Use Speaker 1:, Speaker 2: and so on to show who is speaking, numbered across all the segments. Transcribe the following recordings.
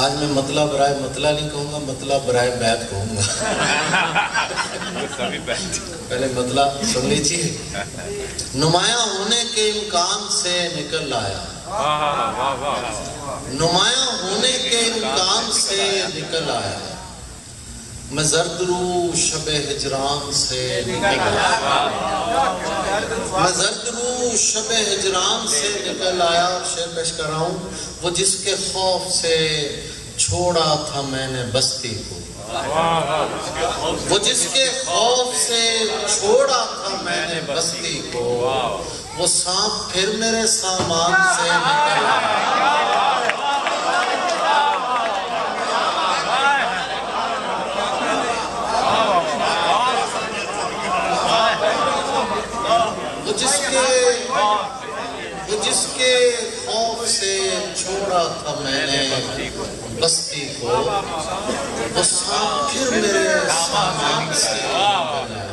Speaker 1: آج میں مطلب برائے مطلع نہیں کہوں گا، مطلب برائے بیت کہوں گا۔ پہلے مطلب سن لیجیے۔ نمایاں ہونے کے امکان سے نکل آیا، نمایاں ہونے کے امکان سے نکل آیا، میں زرد رو شب ہجران سے نکل آیا، میں زرد رو شب ہجران سے نکل آیا۔ شعر پیش کر رہا ہوں۔ وہ جس کے خوف سے چھوڑا تھا میں نے بستی کو، وہ جس کے خوف سے چھوڑا تھا میں نے بستی کو، وہ سانپ پھر میرے سامان سے نکل آیا۔ وہ جس کے خوف سے چھوڑا تھا میں نے بستی کو، وہ سانپ پھر میرے سامان سے نکل آیا۔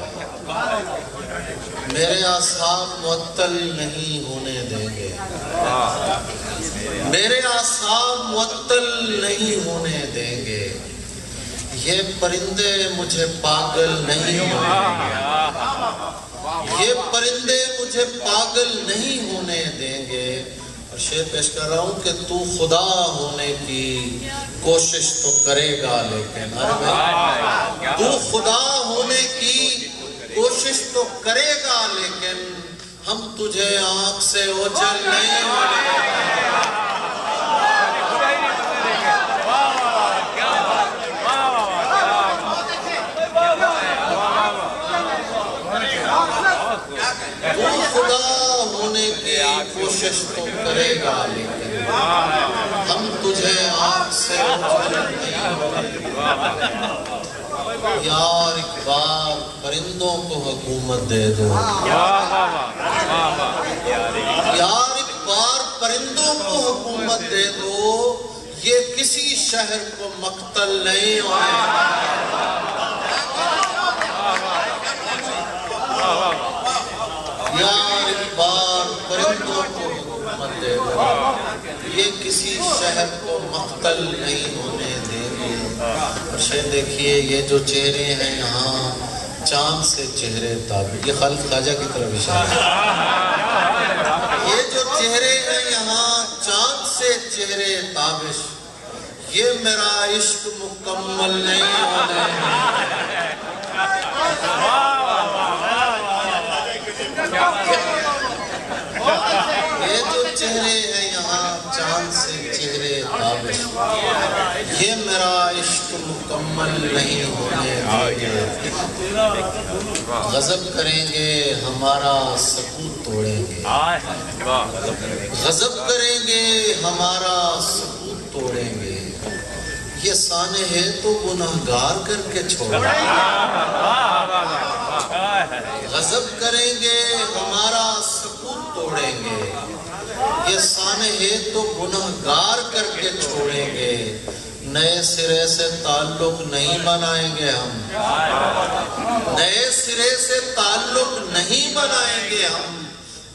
Speaker 1: میرے اعصاب معطل نہیں ہونے دیں گے، میرے اعصاب معطل نہیں ہونے دیں گے، یہ پرندے مجھے پاگل نہیں ہونے دیں گے، یہ پرندے مجھے پاگل نہیں ہونے دیں گے۔ اور شعر پیش کر رہا ہوں کہ تو خدا ہونے کی کوشش تو کرے گا لیکن، تو خدا ہونے کی کوشش تو کرے گا لیکن ہم تجھے آنکھ سے اوجھل نہیں ہونے دیں گے۔ تو خدا ہونے کی کوشش تو کرے گا لیکن ہم تجھے آنکھ سے اوجھل نہیں ہونے دیں گے۔ یار ایک بار پرندوں کو حکومت دے دو، یار ایک بار پرندوں کو حکومت دے دو، یہ کسی شہر کو مقتل نہیں ہونے دیں گے۔ یار ایک بار پرندوں کو حکومت دے دو، یہ کسی شہر کو مقتل نہیں ہونے دیں گے۔ اور شعر دیکھیے، یہ جو چہرے ہیں یہاں چاند سے چہرے تابش، یہ خالد خواجہ کی طرف اشارہ ہے۔ یہ جو چہرے ہیں یہاں چاند سے چہرے تابش، یہ میرا عشق مکمل نہیں ہونے دیں یہ جو چہرے ہیں یہاں چاند سے چہرے تابش، یہ میرا عشق مکمل نہیں ہونے دیں گے۔ غضب کریں گے ہمارا سکوت توڑیں گے، غضب کریں گے ہمارا سکوت توڑیں گے، یہ سانحے تو گناہگار کر کے چھوڑیں گے۔ غضب کریں گے ہمارا سکوت توڑیں گے، یہ سانحے تو گناہگار کر کے چھوڑیں گے، نئے سرے سے تعلق نہیں بنائیں گے ہم، نئے سرے سے تعلق نہیں بنائیں گے ہم،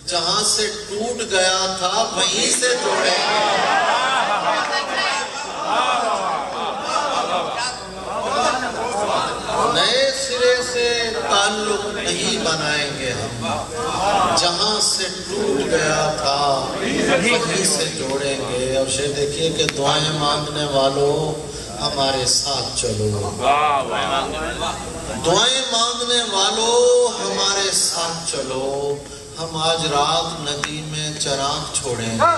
Speaker 1: جہاں سے ٹوٹ گیا تھا وہیں سے جوڑیں گے۔ نئے سرے سے تعلق نہیں بنائیں گے ہم، جہاں سے ٹوٹ گیا تھا وہیں سے جوڑیں گے۔ اور شعر دیکھیے کہ دعائیں مانگنے والوں ہمارے ساتھ چلو، دعائیں مانگنے والوں ہمارے ساتھ چلو، ہم آج رات ندی میں چراغ چھوڑیں گے۔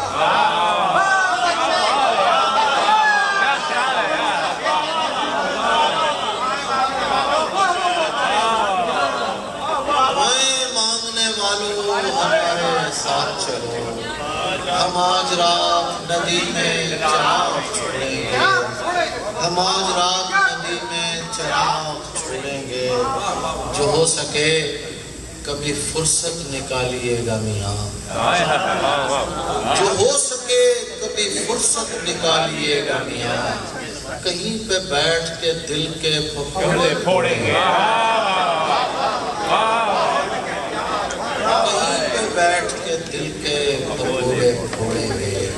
Speaker 1: ساتھ چلو، ہم آج رات ندی میں چراغ چھوڑیں گے، ہم آج رات ندی میں چراغ چھوڑیں گے۔ جو ہو سکے کبھی فرصت نکالیے گا میاں، جو ہو سکے کبھی فرصت نکالیے گا میاں، کہیں پہ بیٹھ کے دل کے پھپھوڑے پھوڑیں گے، کہیں پہ بیٹھ کے دل کے پھپھوڑے پھوڑیں گے،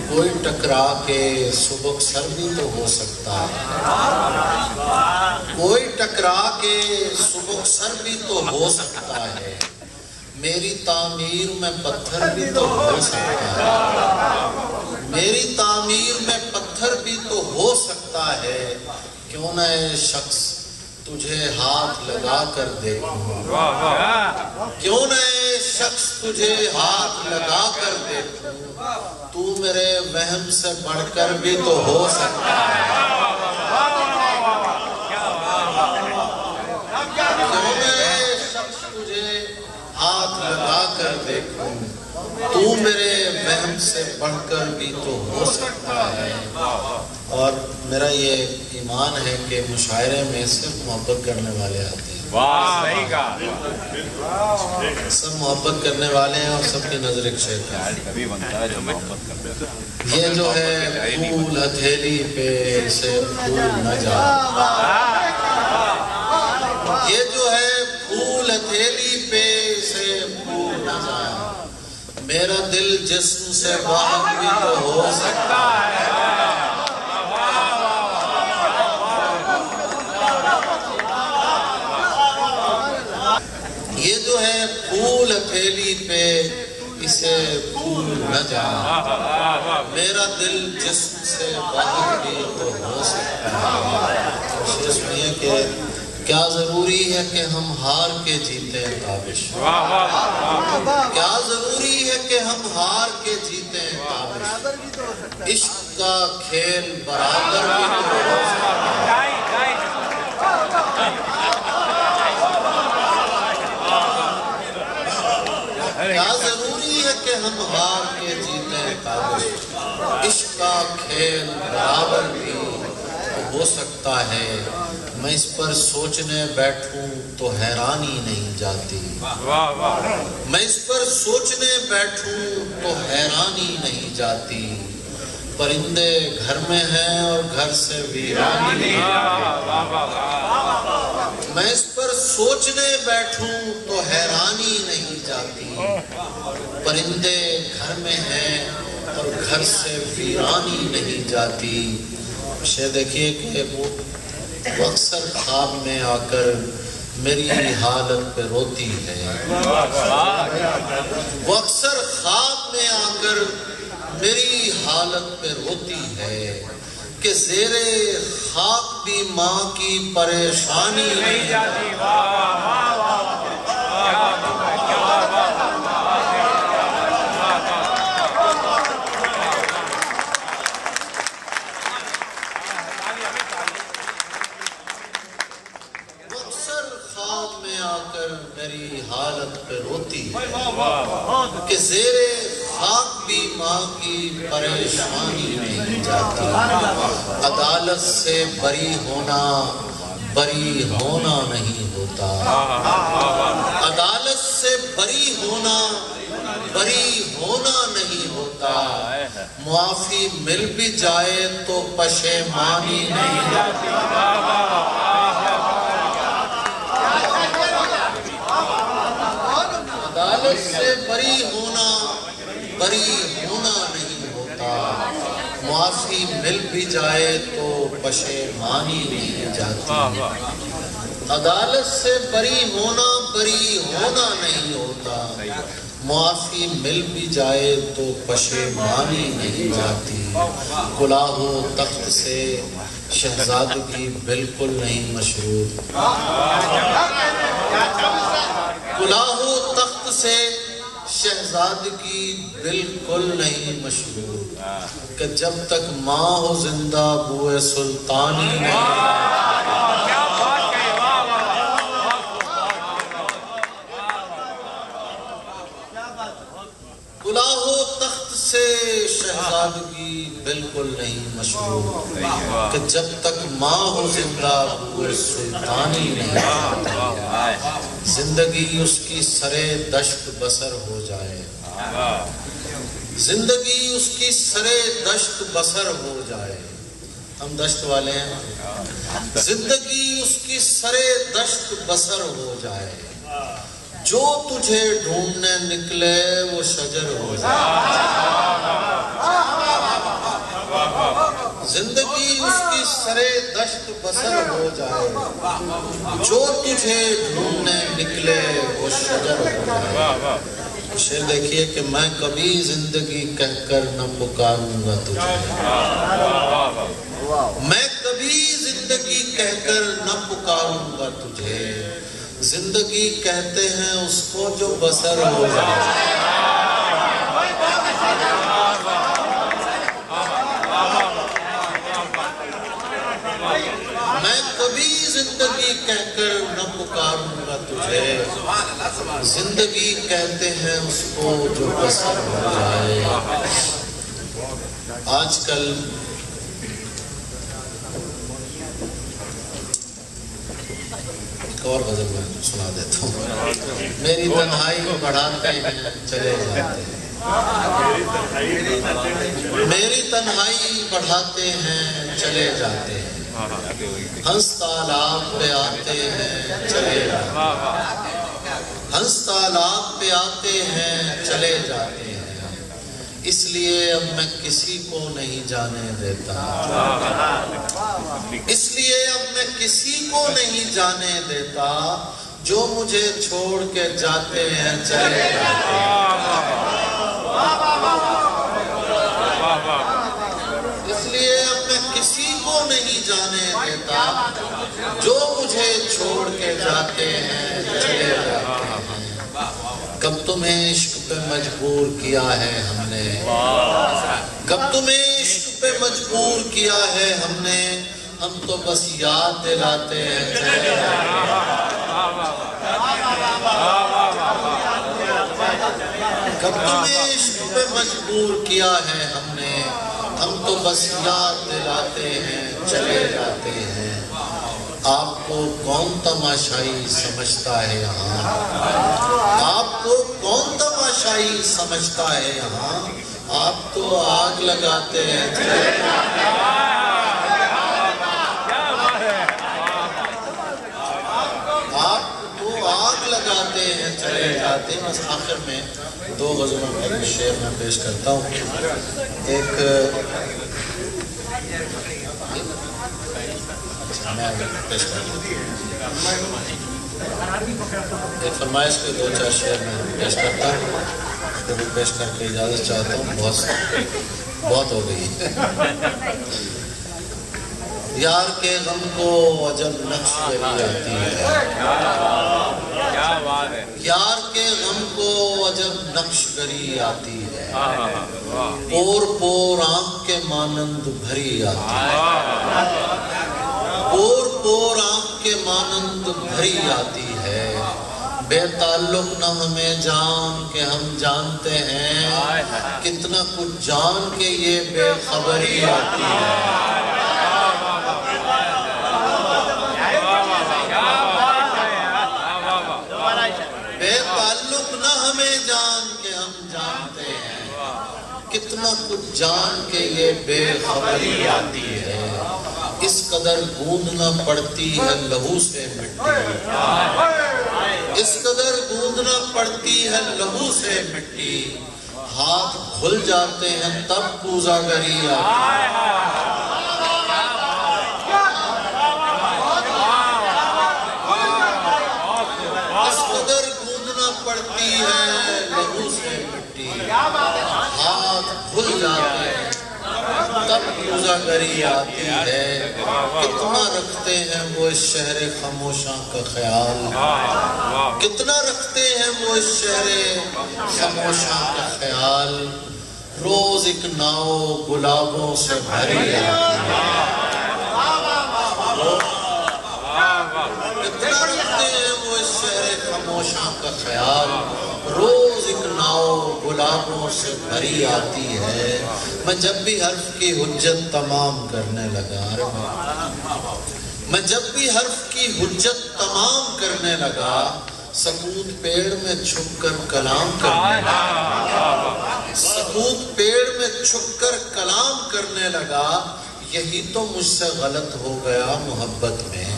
Speaker 1: کوئی ٹکرا کے سبک سر بھی تو ہو سکتا ہے، کوئی ٹکرا کے سبک سر بھی تو ہو سکتا ہے، میری تعمیر میں پتھر بھی تو ہو سکتا ہے، میری تعمیر میں پتھر بھی تو ہو سکتا ہے، کیوں نہ اے شخص تجھے ہاتھ لگا کر دیکھوں، کیوں نہ اے شخص تجھے ہاتھ لگا کر دیکھوں، تو میرے وہم سے بڑھ کر بھی تو ہو سکتا ہے، کیوں نہ اے شخص تجھے ہاتھ لگا کر دیکھوں، تو میرے وہم سے بڑھ کر بھی تو ہو سکتا ہے۔ اور میرا یہ ایمان ہے کہ مشاعرے میں صرف محبت کرنے والے آتے ہیں،
Speaker 2: صحیح کہا،
Speaker 1: سب محبت کرنے والے ہیں اور سب کی نظر ایک شے پہ ہے۔
Speaker 2: کبھی بنتا ہے جو محبت کرتے ہیں۔
Speaker 1: یہ جو ہے پھول ہتھیلی پہ سے پھول نہ جا، یہ جو ہے پھول ہتھیلی پہ سے پھول نہ جا، میرا دل جسم سے باہر بھی تو ہو سکتا ہے، یہ جو ہے پھول ہتھیلی پہ اسے پھول نہ جا، میرا دل جسم سے باہر بھی تو ہو سکتا ہے۔ شیخ سنیے کہ کیا ضروری ہے کہ ہم ہار کے جیتے ہیں تابش، کیا ضروری ہے کہ ہم ہار کے جیتے ہیں تابش، عشق کا کھیل برابر بھی تو ہو سکتا ہے، کیا ضروری ہے کہ ہم ہار کے جیتے ہیں تابش، عشق کا کھیل برابر بھی ہو سکتا ہے، میں اس پر سوچنے بیٹھوں تو حیرانی نہیں جاتی، میں اس پر سوچنے بیٹھوں تو حیرانی نہیں جاتی، پرندے گھر میں ہیں اور گھر سے ویرانی نہیں جاتی، میں اس پر سوچنے بیٹھوں تو حیرانی نہیں جاتی، پرندے گھر میں ہیں اور گھر سے ویرانی نہیں جاتی۔ شے دیکھیے کہ وہ اکثر خواب میں آ کر میری حالت پہ روتی ہے، وہ اکثر خواب میں آ کر میری حالت پہ روتی ہے کہ زیر خاک بھی ماں کی پریشانی نہیں جاتی، میری حالت پہ روتی ہے کہ زیر خاک بھی ماں کی پریشانی نہیں جاتی، عدالت سے بری ہونا نہیں ہوتا، عدالت سے بری ہونا نہیں ہوتا، معافی مل بھی جائے تو پشیمانی نہیں جاتی، عدالت سے بری ہونا نہیں ہوتا، معافی مل بھی جائے تو پشیمانی نہیں جاتی، عدالت سے بری ہونا نہیں ہوتا، معافی مل بھی جائے تو پشیمانی نہیں جاتی، کلاه تخت سے شہزادگی بالکل نہیں مشروط، کلاه تخت سے شہزادگی بالکل نہیں مشروط، کہ جب تک ماں ہو زندہ بوئے سلطانی نہیں، کلاه تخت سے شہزادگی بالکل نہیں مشروط، کہ جب تک ماں ہو زندہ بوئے سلطانی نہیں، زندگی اس کی سرے دشت بسر ہو جائے، زندگی اس کی سرے دشت بسر ہو جائے، ہم دشت والے ہیں، زندگی اس کی سرے دشت بسر ہو جائے، جو تجھے ڈھونڈنے نکلے وہ شجر ہو جائے، زندگی اس کی سرے دشت بسر ہو جائے، جو تجھے ڈھونڈنے نکلے وہ شجر ہو جائے۔ شعر دیکھیے کہ میں کبھی زندگی کہہ کر نہ پکاروں گا تجھے، میں کبھی زندگی کہہ کر نہ پکاروں گا تجھے، زندگی کہتے ہیں اس کو جو بسر ہو جائے۔ میں کبھی زندگی کہہ کر نہ پکاروں گا تجھے، زندگی کہتے ہیں اس کو جو بسر ہو جائے۔ آج کل ایک اور غزل میں سنا دیتا ہوں۔ میری تنہائی بڑھاتے ہیں چلے جاتے ہیں، میری تنہائی بڑھاتے ہیں چلے جاتے ہیں، ہنس تالاب پہ آتے ہیں چلے جاتے ہیں، ہنس تالاب پہ آتے ہیں چلے جاتے ہیں، اس لیے اب میں کسی کو نہیں جانے دیتا، اس لیے اب میں کسی کو نہیں جانے دیتا، جو مجھے چھوڑ کے جاتے ہیں چلے جاتے ہیں۔ اس لیے اب میں کسی کو نہیں جانے دیتا، جو مجھے چھوڑ کے جاتے ہیں چلے جاتے ہیں۔ کب تمہیں عشق پہ مجبور کیا ہے ہم نے، کب تمہیں عشق پہ مجبور کیا ہے ہم نے، ہم تو بس یاد دلاتے ہیں چلے جاتے ہیں۔ کب تمہیں عشق پہ مجبور کیا ہے ہم نے، ہم تو بس یاد دلاتے ہیں چلے جاتے ہیں۔ آپ کو کون تماشائی سمجھتا ہے یہاں، آپ کو کون تماشائی سمجھتا ہے یہاں، آپ تو آگ لگاتے ہیں چلے جاتے ہیں۔ آپ تو آگ لگاتے ہیں چلے جاتے ہیں۔ بس آخر میں دو غزلوں کا ایک شعر میں پیش کرتا ہوں۔ ایک فرمائش کے دو چار شعر میں پیش کرتا ہوں، اس کو بھی پیش کر کے اجازت چاہتا ہوں، بہت ہو گئی۔ یار کے غم کو جب نقش گری آتی ہے، یار کے غم کو جب نقش گری آتی ہے، پور پور آنکھ کے مانند بھری آتی ہے، پور پور آنکھ کے مانند بھری آتی ہے، بے تعلق نہ ہمیں جان کے ہم جانتے ہیں، کتنا کچھ جان کے یہ بے خبری آتی ہے۔ بے تعلق نہ ہمیں جان کے ہم جانتے ہیں، کتنا کچھ جان کے یہ بے خبری آتی ہے، اس قدر گوندنا پڑتی ہے لہو سے مٹی، اس قدر گوندنا پڑتی ہے لہو سے مٹی، ہاتھ کھل جاتے ہیں تب کوزہ گری آتی ہے۔ پڑتی ہے لہو سے مٹی، ہاتھ کھل جاتے ہیں تب کوزہ گری آتی ہے، کتنا رکھتے ہیں وہ اس شہر خاموشاں کا خیال، کتنا رکھتے ہیں وہ اس شہر خاموشاں کا خیال، روز ایک ناؤ گلابوں سے بھری آتی ہے، کتنا رکھتے ہیں وہ اس شہر خاموشاں کا خیال، روز ایک ناؤ گلابوں سے بھری آتی ہے۔ میں جب بھی حرف کی حجت تمام کرنے لگا، میں جب بھی حرف کی حجت تمام کرنے لگا، سکوت پیڑ میں چھپ کر کلام کرنے لگا، سکوت پیڑ میں چھپ کر کلام کرنے لگا، یہی تو مجھ سے غلط ہو گیا محبت میں،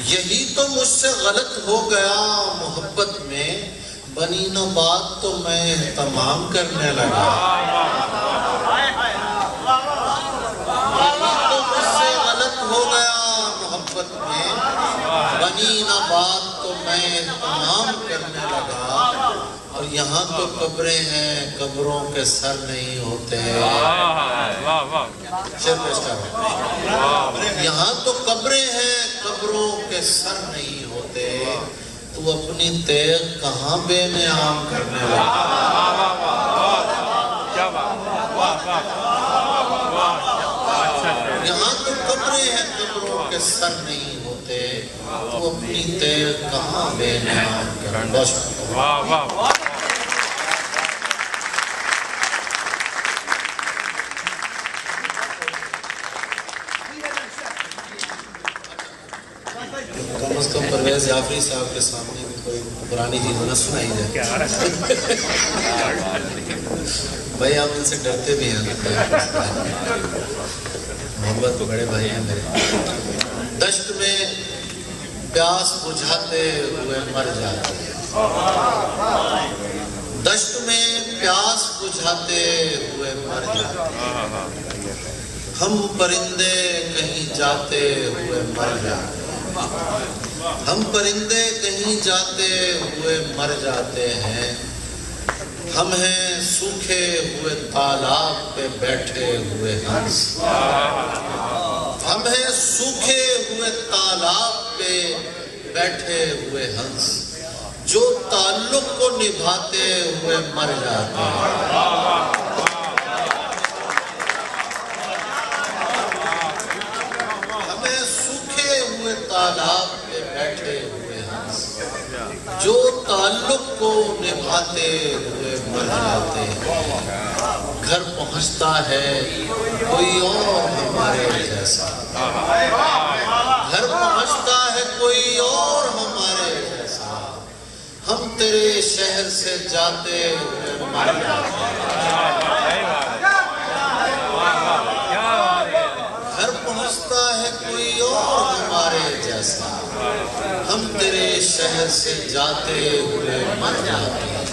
Speaker 1: یہی تو مجھ سے غلط ہو گیا محبت میں، بنی نہ بات تو میں اہتمام کرنے لگا، محبت میں بنی نہ بات تو میں تمام کرنے لگا، اور یہاں تو قبریں ہیں قبروں کے سر نہیں ہوتے۔ یہاں تو قبریں ہیں قبروں کے سر نہیں ہوتے، تو اپنی تیغ کہاں بے نیام کرنے لگا۔ یہاں تو قبریں ہیں قبروں کے سر نہیں ہوتے، تو اپنی تیغ کہاں بے نیام کرنے لگا۔ کم از کم پرویز جعفری صاحب کے سامنے کوئی پرانی چیز نہ سنائی جائے۔ بھائی آپ ان سے ڈرتے بھی ہیں، محبت کو بڑے بھائی ہیں میرے۔ دشت میں پیاس بجھاتے ہوئے مر جاتے ہیں، دشت میں پیاس بجھاتے ہوئے مر جاتے ہیں، ہم پرندے کہیں جاتے ہوئے مر جاتے ہیں، ہم پرندے کہیں جاتے ہوئے مر جاتے ہیں، ہم ہیں سوکھے ہوئے تالاب پہ بیٹھے ہوئے ہنس، ہم ہیں سوکھے ہوئے تالاب پہ بیٹھے ہوئے ہنس، جو تعلق کو نبھاتے ہوئے مر جاتے ہیں۔ تالاب پہ بیٹھے ہوئے ہنس، جو تعلق کو نبھاتے ہوئے مر جاتے ہیں۔ گھر پہنچتا ہے کوئی اور ہمارے جیسا، گھر پہنچتا ہے کوئی اور ہمارے جیسا، ہم تیرے شہر سے جاتے ہوئے مر جاتے ہیں۔ گھر پہنچتا ہے کوئی اور ہمارے جیسا، ہم تیرے شہر سے جاتے ہوئے مر جاتے ہیں۔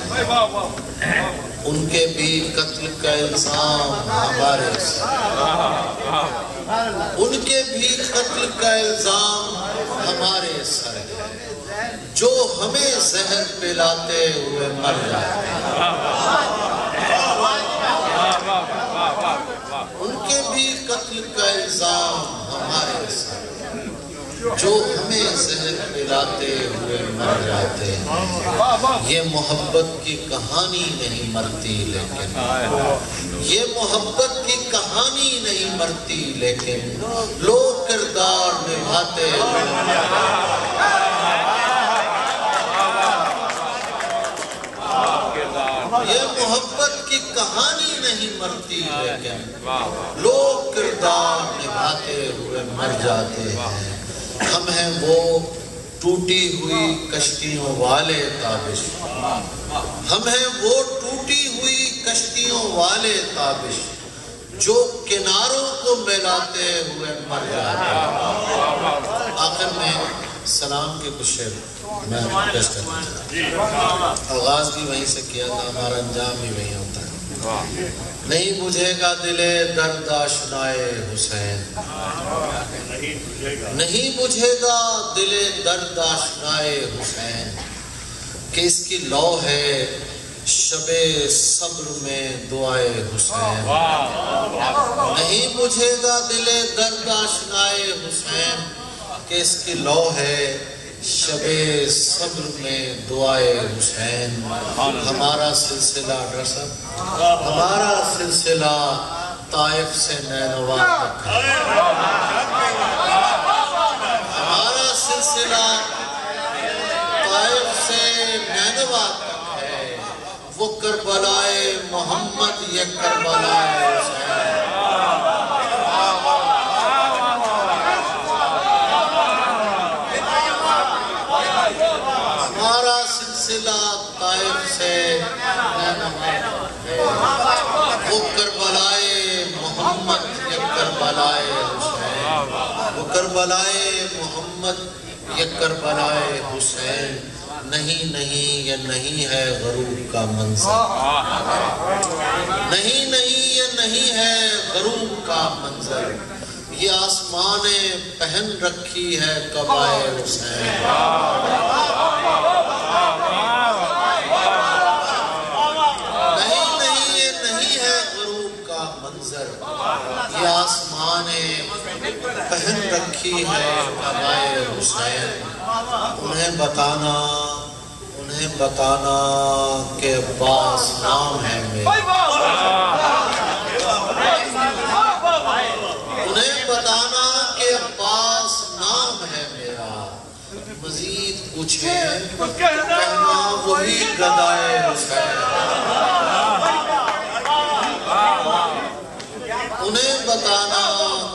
Speaker 1: ان کے بھی قتل کا الزام ہمارے سر، ان کے بھی قتل کا الزام ہمارے سر ہے، جو ہمیں زہر پلاتے ہوئے مر جاتے ہیں۔ ان کے بھی قتل کا الزام ہمارے سر، جو ہمیں زہر پلاتے ہوئے مر جاتے ہیں۔ یہ محبت کی کہانی نہیں مرتی لیکن، یہ محبت کی کہانی نہیں مرتی لیکن لوگ کردار نبھاتے ہوئے مر جاتے ہیں۔ یہ محبت کی کہانی نہیں مرتی لیکن لوگ کردار نبھاتے ہوئے مر جاتے ہیں۔ ہم ہیں وہ ٹوٹی ہوئی کشتیوں والے تابش، ہم ہیں وہ ٹوٹی ہوئی کشتیوں والے تابش، جو کناروں کو ملاتے ہوئے مر جاتے ہیں۔ آخر میں سلام کے کچھ شعر میں پیش کرنا چاہتا ہوں۔ آغاز بھی وہیں سے کیا تھا، ہمارا انجام بھی وہیں ہوتا ہے۔ نہیں بجھے گا دل درد آشنائے حسین، نہیں بجھے گا دل درد آشنائے حسین، کہ اس کی لو ہے شب صبر میں دعائے حسین۔ نہیں بجھے گا دل درد آشنائے حسین، کہ اس کی لو ہے شب صبر میں دعائے حسین۔ ہمارا سلسلہ ڈرسا، ہمارا سلسلہ طائف سے نینوا تک ہے، ہمارا سلسلہ طائف سے نینوا تک ہے، وہ کربلائے محمد یہ کربلائے حسین۔ ہمارا سلسلہ طائف سے وہ کربلائے محمد یہ کربلائے حسین، وہ کربلائے محمد یہ کربلائے حسین۔ نہیں نہیں یہ نہیں ہے غروب کا منظر، نہیں نہیں یہ نہیں ہے غروب کا منظر، یہ آسمانیں پہن رکھی ہے قبائے حسین۔ نہیں یہ نہیں ہے غروب کا منظر، یہ آسمانیں پہن رکھی ہے قبائے حسین۔ انہیں بتانا کہ عباس نام ہے میرا، انہیں بتانا کہ عباس نام ہے میرا، مزید پوچھیں تو کہنا وہی گدائے حسین۔ انہیں بتانا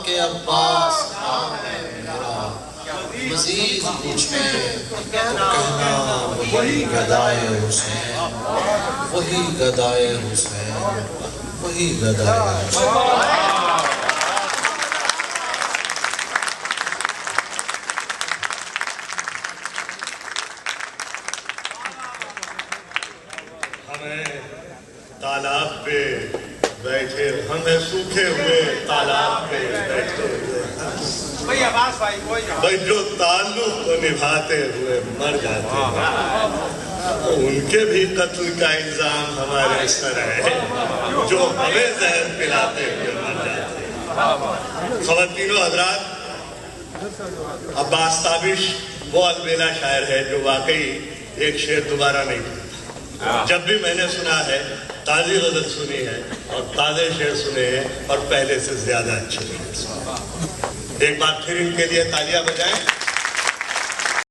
Speaker 1: کہ عباس نام ہے میرا، مزید پوچھیں تو کہنا وہی گدائے حسین، وہی گدائے حسین، وہی گدائے حسین۔
Speaker 3: تالاب پہ بیٹھے، ہمیں سوکھے ہوئے تالاب پہ بیٹھے ہوئے، بھائی جو تعلق کو نبھاتے ہوئے مر جاتے ہیں ان کے بھی قتل کا الزام ہمارے سر ہے، جو ہمیں زہر پلاتے ہوئے مر جاتے ہیں۔ خواتین و حضرات، عباس تابش وہ البیلا شاعر ہے جو واقعی ایک شعر دوبارہ نہیں پڑھتا۔ جب بھی میں نے سنا ہے، تازی غزل سنی ہے اور تازے شعر سنے ہیں اور پہلے سے زیادہ اچھے شعر سنے۔ ایک بار پھر ان کے لیے تالیاں بجائیں۔